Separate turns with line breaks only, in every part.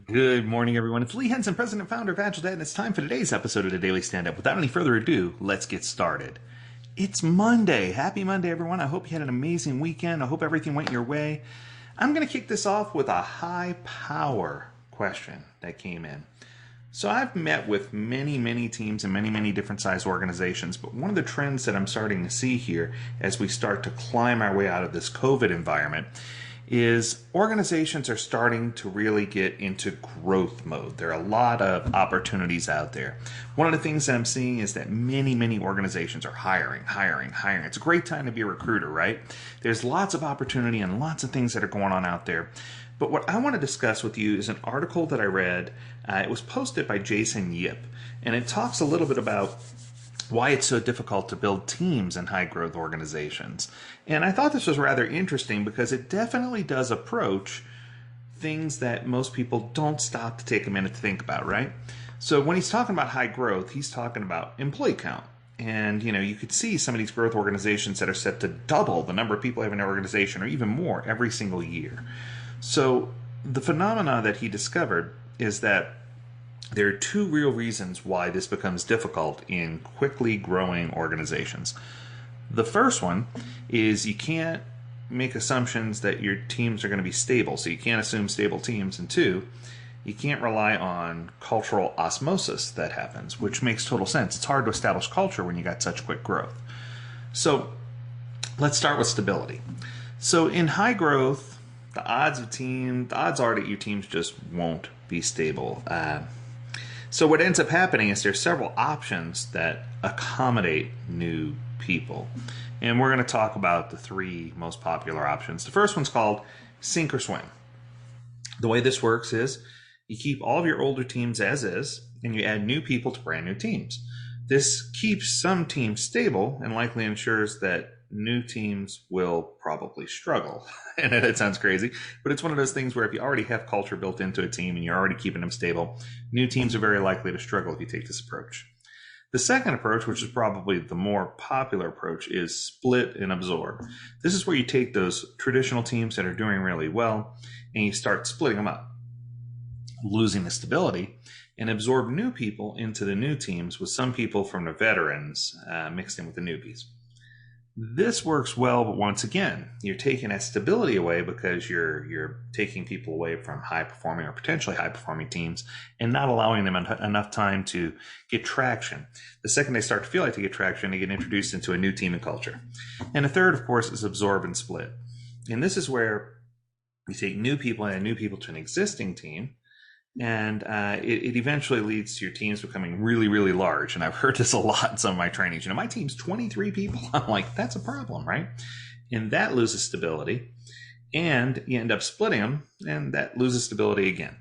Good morning, everyone. It's Lee Henson, President and Founder of AgileDad, and it's time for today's episode of the Daily Stand-Up. Without any further ado, let's get started. It's Monday. Happy Monday, everyone. I hope you had an amazing weekend. I hope everything went your way. I'm going to kick this off with a high-power question that came in. So I've met with many teams and many different size organizations, but one of the trends that I'm starting to see here as we start to climb our way out of this COVID environment is organizations are starting to really get into growth mode. There are a lot of opportunities out there. One of the things that I'm seeing is that many organizations are hiring. It's a great time to be a recruiter, right? There's lots of opportunity and lots of things that are going on out there. But what I want to discuss with you is an article that I read. It was posted by Jason Yip, and it talks a little bit about why it's so difficult to build teams in high growth organizations. And I thought this was rather interesting because it definitely does approach things that most people don't stop to take a minute to think about, right? So when he's talking about high growth, he's talking about employee count. And, you could see some of these growth organizations that are set to double the number of people have in their organization or even more every single year. So the phenomena that he discovered is that there are two real reasons why this becomes difficult in quickly growing organizations. The first one is you can't make assumptions that your teams are going to be stable, so you can't assume stable teams. And two, you can't rely on cultural osmosis that happens, which makes total sense. It's hard to establish culture when you got such quick growth. So let's start with stability. So in high growth, the odds are that your teams just won't be stable. So what ends up happening is there's several options that accommodate new people. And we're going to talk about the three most popular options. The first one's called sink or swim. The way this works is you keep all of your older teams as is, and you add new people to brand new teams. This keeps some teams stable and likely ensures that new teams will probably struggle. And it sounds crazy, but it's one of those things where if you already have culture built into a team and you're already keeping them stable, new teams are very likely to struggle if you take this approach. The second approach, which is probably the more popular approach, is split and absorb. This is where you take those traditional teams that are doing really well and you start splitting them up, losing the stability, and absorb new people into the new teams with some people from the veterans mixed in with the newbies. This works well, but once again, you're taking that stability away because you're taking people away from high performing or potentially high performing teams and not allowing them enough time to get traction. The second they start to feel like they get traction, they get introduced into a new team and culture. And the third, of course, is absorb and split. And this is where you take new people and add new people to an existing team. And it eventually leads to your teams becoming really large. And I've heard this a lot in some of my trainings. My team's 23 people. I'm like, that's a problem, right? And that loses stability. And you end up splitting them, and that loses stability again.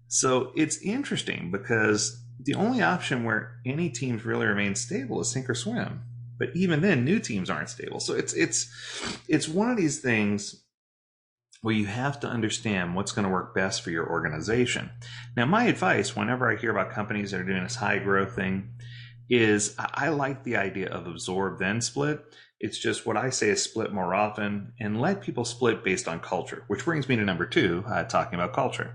So it's interesting because the only option where any teams really remain stable is sink or swim. But even then, new teams aren't stable. So it's one of these things where you have to understand what's going to work best for your organization. Now, my advice whenever I hear about companies that are doing this high growth thing is I like the idea of absorb then split. It's just what I say is split more often and let people split based on culture, which brings me to number two, talking about culture.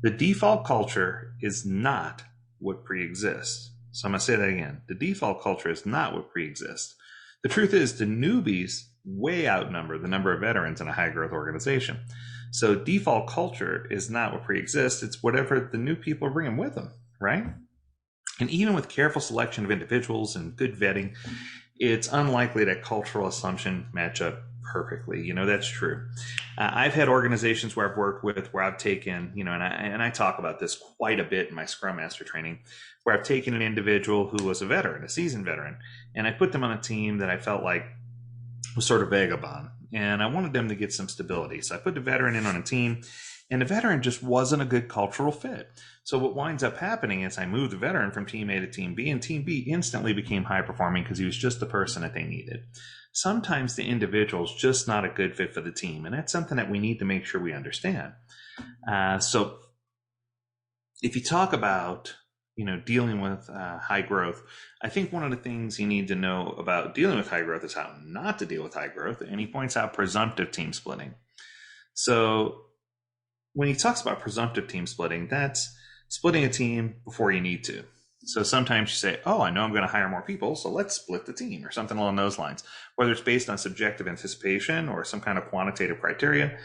The default culture is not what pre-exists. So I'm going to say that again. The default culture is not what pre-exists. The truth is the newbies way outnumber the number of veterans in a high growth organization. So default culture is not what pre-exists. It's whatever the new people are bringing with them, right? And even with careful selection of individuals and good vetting, it's unlikely that cultural assumptions match up perfectly. That's true. I've had organizations where I've worked with where I've taken, and I talk about this quite a bit in my Scrum Master training, where I've taken an individual who was a veteran, a seasoned veteran, and I put them on a team that I felt like was sort of vagabond, and I wanted them to get some stability. So I put the veteran in on a team, and the veteran just wasn't a good cultural fit. So what winds up happening is I moved the veteran from team A to team B, and team B instantly became high performing because he was just the person that they needed. Sometimes the individual is just not a good fit for the team, and that's something that we need to make sure we understand. So if you talk about dealing with high growth, I think one of the things you need to know about dealing with high growth is how not to deal with high growth. And he points out presumptive team splitting. So when he talks about presumptive team splitting, that's splitting a team before you need to. So sometimes you say, oh, I know I'm going to hire more people, so let's split the team, or something along those lines. Whether it's based on subjective anticipation or some kind of quantitative criteria,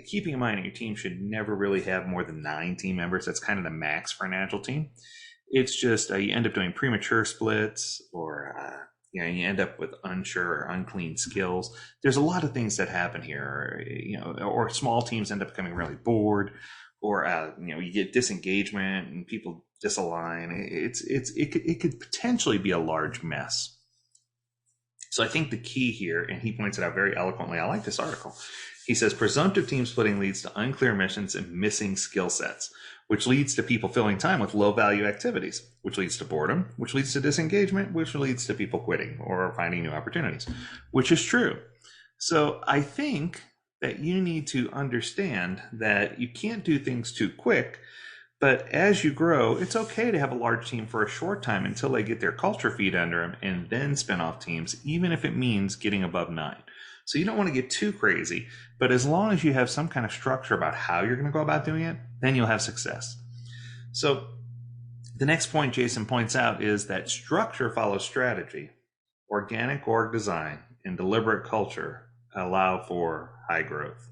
keeping in mind that your team should never really have more than 9 team members. That's kind of the max for an agile team. It's just you end up doing premature splits, or you end up with unsure or unclean skills. There's a lot of things that happen here, or small teams end up becoming really bored, or you get disengagement and people disalign. It could potentially be a large mess. So I think the key here, and he points it out very eloquently, I like this article. He says presumptive team splitting leads to unclear missions and missing skill sets, which leads to people filling time with low value activities, which leads to boredom, which leads to disengagement, which leads to people quitting or finding new opportunities, which is true. So I think that you need to understand that you can't do things too quick, but as you grow, it's okay to have a large team for a short time until they get their culture feed under them, and then spin off teams, even if it means getting above 9. So you don't want to get too crazy, but as long as you have some kind of structure about how you're going to go about doing it, then you'll have success. So the next point Jason points out is that structure follows strategy. Organic org design and deliberate culture allow for high growth,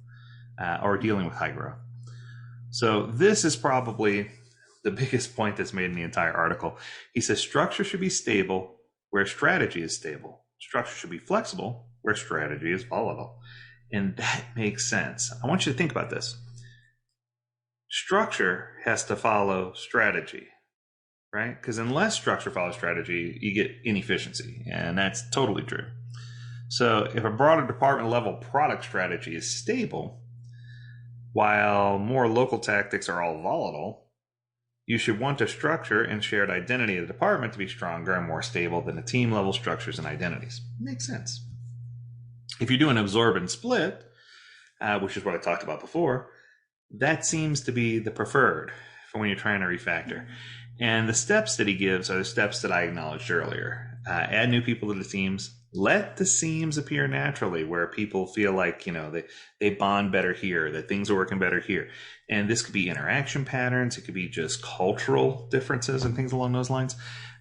or dealing with high growth. So this is probably the biggest point that's made in the entire article. He says structure should be stable where strategy is stable. Structure should be flexible where strategy is volatile. And that makes sense. I want you to think about this. Structure has to follow strategy, right? Because unless structure follows strategy, you get inefficiency. And that's totally true. So if a broader department level product strategy is stable, while more local tactics are all volatile, you should want a structure and shared identity of the department to be stronger and more stable than the team level structures and identities. Makes sense. If you do an absorb and split, which is what I talked about before, that seems to be the preferred for when you're trying to refactor. And the steps that he gives are the steps that I acknowledged earlier. Add new people to the teams. Let the seams appear naturally where people feel like, they bond better here, that things are working better here. And this could be interaction patterns. It could be just cultural differences and things along those lines.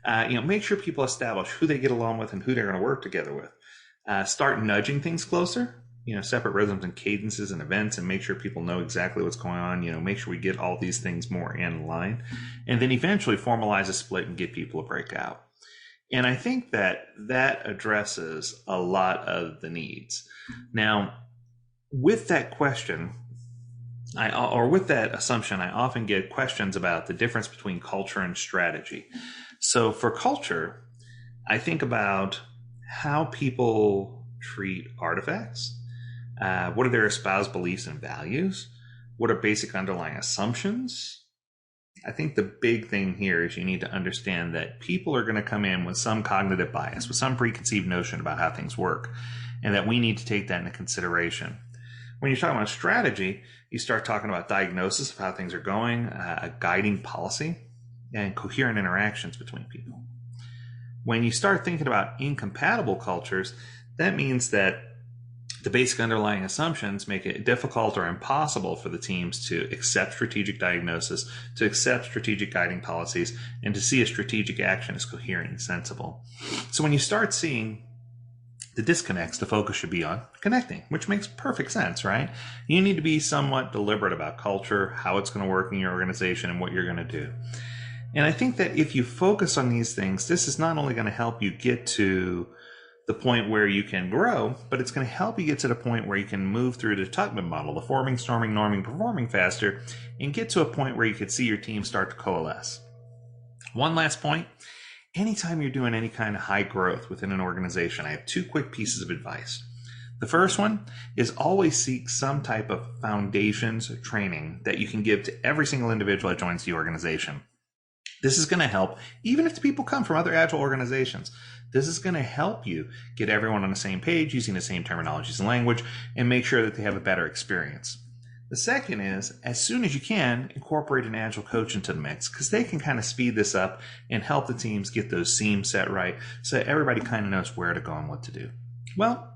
Make sure people establish who they get along with and who they're going to work together with. Start nudging things closer, separate rhythms and cadences and events, and make sure people know exactly what's going on. Make sure we get all these things more in line. And then eventually formalize a split and get people to break out. And I think that addresses a lot of the needs. Now, with that question, with that assumption, I often get questions about the difference between culture and strategy. So for culture, I think about how people treat artifacts. What are their espoused beliefs and values? What are basic underlying assumptions? I think the big thing here is you need to understand that people are going to come in with some cognitive bias, with some preconceived notion about how things work, and that we need to take that into consideration. When you're talking about strategy, you start talking about diagnosis of how things are going, a guiding policy, and coherent interactions between people. When you start thinking about incompatible cultures, that means that the basic underlying assumptions make it difficult or impossible for the teams to accept strategic diagnosis, to accept strategic guiding policies, and to see a strategic action as coherent and sensible. So when you start seeing the disconnects, the focus should be on connecting, which makes perfect sense, right? You need to be somewhat deliberate about culture, how it's going to work in your organization, and what you're going to do. And I think that if you focus on these things, this is not only going to help you get to the point where you can grow, but it's going to help you get to the point where you can move through the Tuckman model, the forming, storming, norming, performing faster, and get to a point where you could see your team start to coalesce. One last point. Anytime you're doing any kind of high growth within an organization, I have 2 quick pieces of advice. The first one is always seek some type of foundations training that you can give to every single individual that joins the organization. This is going to help, even if the people come from other agile organizations. This is going to help you get everyone on the same page, using the same terminologies and language, and make sure that they have a better experience. The second is, as soon as you can, incorporate an agile coach into the mix, because they can kind of speed this up and help the teams get those seams set right so that everybody kind of knows where to go and what to do. Well,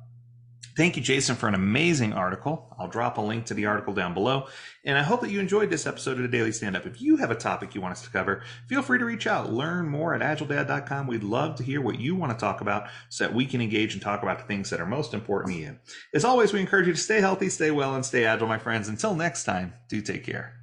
Thank you, Jason, for an amazing article. I'll drop a link to the article down below. And I hope that you enjoyed this episode of the Daily Stand-Up. If you have a topic you want us to cover, feel free to reach out. Learn more at agiledad.com. We'd love to hear what you want to talk about so that we can engage and talk about the things that are most important to you. As always, we encourage you to stay healthy, stay well, and stay agile, my friends. Until next time, do take care.